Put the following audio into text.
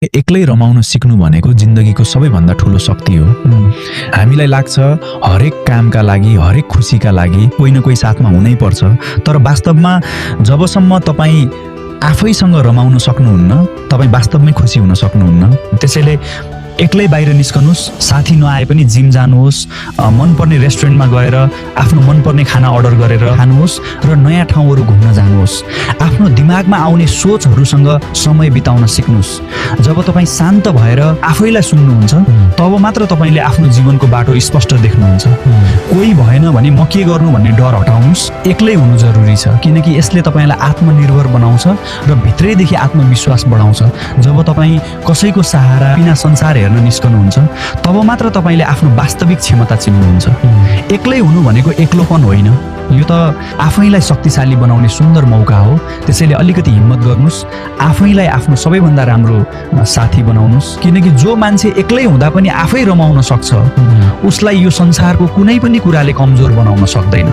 एक्लै रमाउन सिक्नु भनेको जिन्दगीको सबैभन्दा ठुलो शक्ति हो। हामीलाई लाग्छ हरेक कामका लागि, हरेक खुसीका लागि कोही न कोही साथमा हुनै पर्छ, तर वास्तवमा जबसम्म तपाईँ आफैसँग रमाउन सक्नुहुन्न, तपाईँ वास्तवमै खुसी हुन सक्नुहुन्न। त्यसैले एक्लै बाहिर निस्कनुहोस्, साथी नआए पनि जिम जानुहोस्, मनपर्ने रेस्टुरेन्टमा गएर आफ्नो मनपर्ने खाना अर्डर गरेर खानुहोस् र नयाँ ठाउँहरू घुम्न जानुहोस्। आफ्नो दिमागमा आउने सोचहरूसँग समय बिताउन सिक्नुहोस्। जब तपाईँ शान्त भएर आफैलाई सुन्नुहुन्छ तब मात्र तपाईँले आफ्नो जीवनको बाटो स्पष्ट देख्नुहुन्छ। कोही भएन भने म के गर्नु भन्ने डर हटाउनुहोस्। एक्लै हुनु जरुरी छ, किनकि यसले तपाईँलाई आत्मनिर्भर बनाउँछ र भित्रैदेखि आत्मविश्वास बढाउँछ। जब तपाईँ कसैको सहारा बिना संसार हेर्न निस्कनुहुन्छ तब मात्र तपाईँले आफ्नो वास्तविक क्षमता चिन्नुहुन्छ। एक्लै हुनु भनेको एक्लोपन होइन, यो त आफैलाई शक्तिशाली बनाउने सुन्दर मौका हो। त्यसैले अलिकति हिम्मत गर्नुहोस्, आफैलाई आफ्नो सबैभन्दा राम्रो साथी बनाउनुहोस्, किनकि जो मान्छे एक्लै हुँदा पनि आफै रमाउन सक्छ उसलाई यो संसारको कुनै पनि कुराले कमजोर बनाउन सक्दैन।